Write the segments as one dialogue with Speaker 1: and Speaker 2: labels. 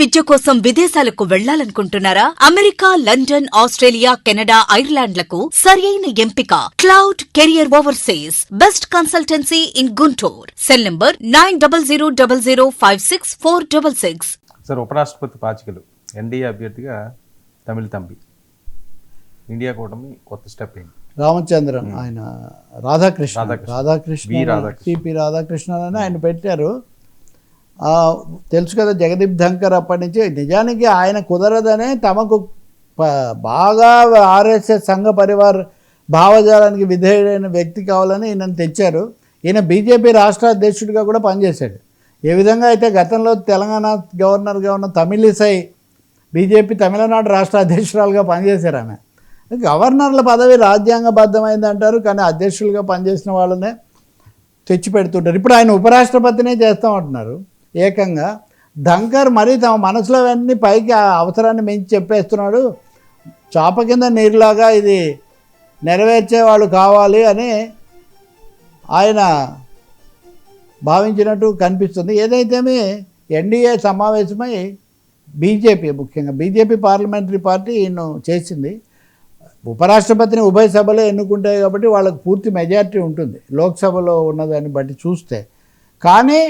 Speaker 1: విద్య కోసం విదేశాలకు వెళ్లాలనుకుంటున్నారా? America, London, Australia, Canada, ఐర్లాండ్లకు సరియైన ఎంపిక cloud career overseas. Best consultancy in Guntur. Cell number 9000564666.
Speaker 2: Sir, ఉపరాష్ట్రపతి పాచికలు ఎన్డీఏ అభ్యర్థిగా తమిళ తంబి, ఇండియా కూటమి కొత్త స్టెప్ ఏంటి?
Speaker 3: రామచంద్రన్, ఆయన రాధాకృష్ణ టిపి రాధాకృష్ణన్ అని ఆయన పెట్టారు. తెలుసు కదా, జగదీప్ ధంకర్ అప్పటి నుంచి. నిజానికి ఆయన కుదరదనే తమకు బాగా ఆర్ఎస్ఎస్ సంఘ పరివార్ భావజాలానికి విధేయుడైన వ్యక్తి కావాలని ఈయనను తెచ్చారు. ఈయన బీజేపీ రాష్ట్ర అధ్యక్షుడిగా కూడా పనిచేశాడు. ఏ విధంగా అయితే గతంలో తెలంగాణ గవర్నర్గా ఉన్న తమిళిసై బీజేపీ తమిళనాడు రాష్ట్ర అధ్యక్షురాలుగా పనిచేశారు. ఆమె గవర్నర్ల పదవి రాజ్యాంగబద్ధమైంది అంటారు, కానీ అధ్యక్షులుగా పనిచేసిన వాళ్ళనే తెచ్చి పెడుతుంటారు. ఇప్పుడు ఆయన ఉపరాష్ట్రపతినే చేస్తామంటున్నారు ఏకంగా. ధంకర్ మరీ తమ మనసులో అన్నీ పైకి అవసరాన్ని మించి చెప్పేస్తున్నాడు. చాప కింద నీరులాగా ఇది నెరవేర్చే వాళ్ళు కావాలి అని ఆయన భావించినట్టు కనిపిస్తుంది. ఏదైతేమి ఎన్డీఏ సమావేశమై బీజేపీ, ముఖ్యంగా బీజేపీ పార్లమెంటరీ పార్టీ ఈయన చేసింది. ఉపరాష్ట్రపతిని ఉభయ సభలో ఎన్నుకుంటాయి కాబట్టి వాళ్ళకు పూర్తి మెజారిటీ ఉంటుంది లోక్సభలో ఉన్నదాన్ని బట్టి చూస్తే. కానీ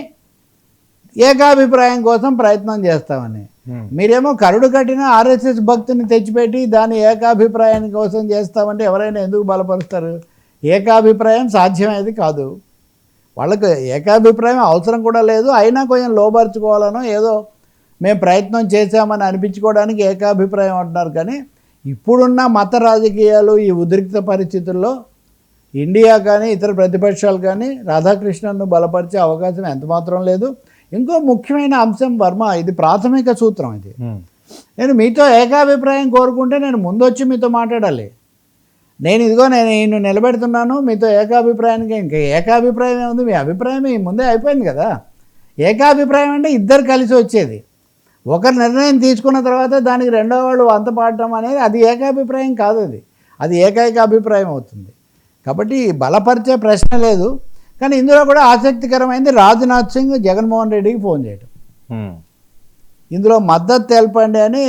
Speaker 3: ఏకాభిప్రాయం కోసం ప్రయత్నం చేస్తామని మీరేమో కరుడు కట్టిన ఆర్ఎస్ఎస్ భక్తుని తెచ్చిపెట్టి దాని ఏకాభిప్రాయం కోసం చేస్తామంటే ఎవరైనా ఎందుకు బలపరుస్తారు? ఏకాభిప్రాయం సాధ్యమేది కాదు. వాళ్ళకు ఏకాభిప్రాయం అవసరం కూడా లేదు. అయినా కొంచెం లోపరుచుకోవాలనో ఏదో మేము ప్రయత్నం చేశామని అనిపించుకోవడానికి ఏకాభిప్రాయం అంటున్నారు. కానీ ఇప్పుడున్న మత రాజకీయాలు, ఈ ఉద్రిక్త పరిస్థితుల్లో ఇండియా కానీ ఇతర ప్రతిపక్షాలు కానీ రాధాకృష్ణన్ను బలపరిచే అవకాశం ఎంతమాత్రం లేదు. ఇంకో ముఖ్యమైన అంశం వర్మ, ఇది ప్రాథమిక సూత్రం. ఇది నేను మీతో ఏకాభిప్రాయం కోరుకుంటే నేను ముందొచ్చి మీతో మాట్లాడాలి. నేను ఈయన నిలబెడుతున్నాను మీతో ఏకాభిప్రాయానికి. ఇంకా ఏకాభిప్రాయం ఏముంది? మీ అభిప్రాయం ముందే అయిపోయింది కదా. ఏకాభిప్రాయం అంటే ఇద్దరు కలిసి వచ్చేది. ఒకరు నిర్ణయం తీసుకున్న తర్వాత దానికి రెండో వాళ్ళు వంత పాడటం అనేది అది ఏకాభిప్రాయం కాదు. అది ఏకైక అభిప్రాయం అవుతుంది. కాబట్టి బలపరిచే ప్రశ్న లేదు. కానీ ఇందులో కూడా ఆసక్తికరమైంది రాజ్నాథ్ సింగ్ జగన్మోహన్ రెడ్డికి ఫోన్ చేయడం. ఇందులో మద్దతు తెలపండి అని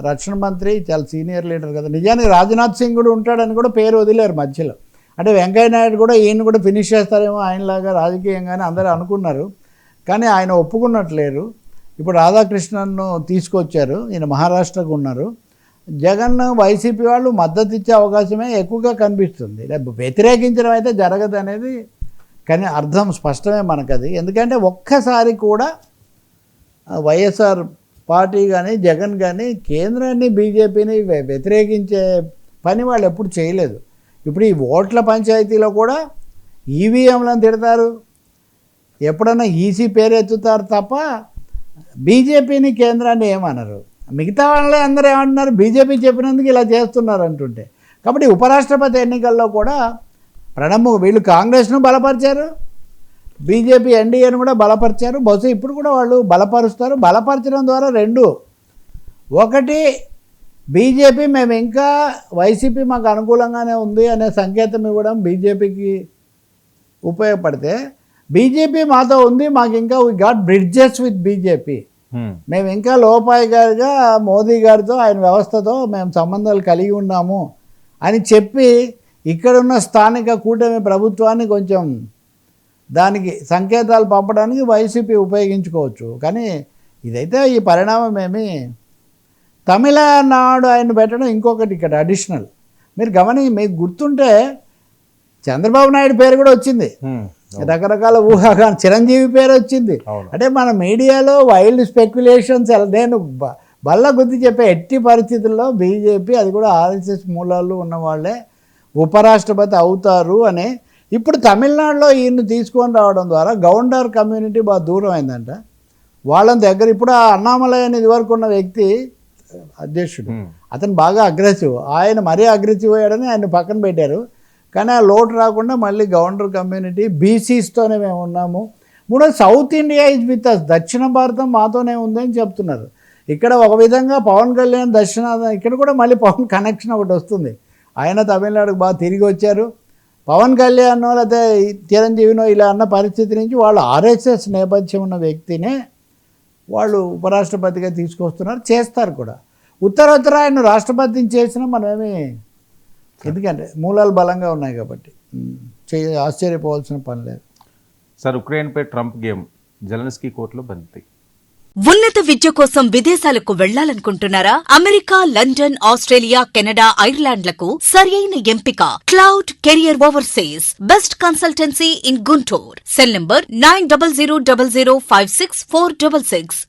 Speaker 3: రక్షణ మంత్రి, చాలా సీనియర్ లీడర్ కదా. నిజానికి రాజ్నాథ్ సింగ్ కూడా ఉంటాడని కూడా పేరు వదిలేరు మధ్యలో. అంటే వెంకయ్య నాయుడు కూడా ఈయన కూడా ఫినిష్ చేస్తారేమో ఆయనలాగా రాజకీయంగానే అందరూ అనుకున్నారు. కానీ ఆయన ఒప్పుకున్నట్లేరు. ఇప్పుడు రాధాకృష్ణన్ను తీసుకొచ్చారు. ఈయన మహారాష్ట్రకు ఉన్నారు. జగన్ వైసీపీ వాళ్ళు మద్దతు ఇచ్చే అవకాశమే ఎక్కువగా కనిపిస్తుంది. వ్యతిరేకించడం అయితే జరగదు అనేది కానీ అర్థం స్పష్టమే మనకు అది. ఎందుకంటే ఒక్కసారి కూడా వైఎస్ఆర్ పార్టీ కానీ జగన్ కానీ కేంద్రాన్ని బీజేపీని వ్యతిరేకించే పని వాళ్ళు ఎప్పుడు చేయలేదు. ఇప్పుడు ఈ ఓట్ల పంచాయతీలో కూడా ఈవీఎంలను తిడతారు, ఎప్పుడన్నా ఈసీ పేరు ఎత్తుతారు తప్ప బీజేపీని కేంద్రాన్ని ఏమన్నారు. మిగతా వాళ్ళే అందరూ ఏమంటున్నారు? బీజేపీ చెప్పినందుకు ఇలా చేస్తున్నారు అంటుంటే. కాబట్టి ఉపరాష్ట్రపతి ఎన్నికల్లో కూడా వీళ్ళు కాంగ్రెస్ను బలపరిచారు, బీజేపీ ఎన్డీఏను కూడా బలపరిచారు. బహుశా ఇప్పుడు కూడా వాళ్ళు బలపరుస్తారు. బలపరచడం ద్వారా రెండు, ఒకటి బీజేపీ మేము ఇంకా వైసీపీ మాకు అనుకూలంగానే ఉంది అనే సంకేతం ఇవ్వడం బీజేపీకి ఉపయోగపడితే, బీజేపీ మాతో ఉంది, మాకు ఇంకా we got bridges with BJP, మేము ఇంకా లోపాయి గారిగా మోదీ గారితో ఆయన వ్యవస్థతో మేము సంబంధాలు కలిగి ఉన్నాము అని చెప్పి ఇక్కడున్న స్థానిక కూటమి ప్రభుత్వాన్ని కొంచెం దానికి సంకేతాలు పంపడానికి వైసీపీ ఉపయోగించుకోవచ్చు. కానీ ఇదైతే ఈ పరిణామం ఏమి తమిళనాడు ఆయన పెట్టడం ఇంకొకటి ఇక్కడ అడిషనల్. మీరు మీకు గుర్తుంటే చంద్రబాబు నాయుడు పేరు కూడా వచ్చింది, రకరకాల ఊహాగానం, చిరంజీవి పేరు వచ్చింది. అంటే మన మీడియాలో వైల్డ్ స్పెక్యులేషన్స్. నేను బల్ల గుద్ది చెప్పే ఎట్టి పరిస్థితుల్లో బీజేపీ, అది కూడా ఆర్ఎస్ఎస్ మూలాలు ఉన్నవాళ్ళే ఉపరాష్ట్రపతి అవుతారు అని. ఇప్పుడు తమిళనాడులో ఈయన్ని తీసుకొని రావడం ద్వారా గౌండర్ కమ్యూనిటీ బాగా దూరం అయిందంట వాళ్ళని దగ్గర. ఇప్పుడు ఆ అన్నామలై అనేది వరకు ఉన్న వ్యక్తి అధ్యక్షుడు, అతను బాగా అగ్రెసివ్, ఆయన మరీ అగ్రెసివ్ అయ్యాడని ఆయన పక్కన పెట్టారు. కానీ ఆ లోటు రాకుండా మళ్ళీ గౌండర్ కమ్యూనిటీ, బీసీస్తోనే మేము ఉన్నాము. మూడోది south India is with us, దక్షిణ భారతం మాతోనే ఉందని చెప్తున్నారు. ఇక్కడ ఒక విధంగా పవన్ కళ్యాణ్ దక్షిణాది, ఇక్కడ కూడా మళ్ళీ పవన్ కనెక్షన్ ఒకటి వస్తుంది. ఆయన తమిళనాడుకు బాగా తిరిగి వచ్చారు. పవన్ కళ్యాణ్ లేకపోతే చిరంజీవినో ఇలా అన్న పరిస్థితి నుంచి వాళ్ళు ఆర్ఎస్ఎస్ నేపథ్యం ఉన్న వ్యక్తినే వాళ్ళు ఉపరాష్ట్రపతిగా తీసుకొస్తున్నారు, చేస్తారు కూడా. ఉత్తరోత్తర ఆయన రాష్ట్రపతిని చేసినా మనమేమి, ఎందుకంటే మూలాలు బలంగా ఉన్నాయి కాబట్టి ఆశ్చర్యపోవాల్సిన పని లేదు.
Speaker 2: సార్, ఉక్రెయిన్పై ట్రంప్ గేమ్, జెలెన్స్కీ కోర్టులో బందీ.
Speaker 1: ఉన్నత విద్య కోసం విదేశాలకు వెళ్లాలనుకుంటున్నారా? అమెరికా, లండన్, ఆస్ట్రేలియా, కెనడా, ఐర్లాండ్లకు సరియైన ఎంపిక cloud career overseas. Best consultancy in Guntur. Cell number 9000564666.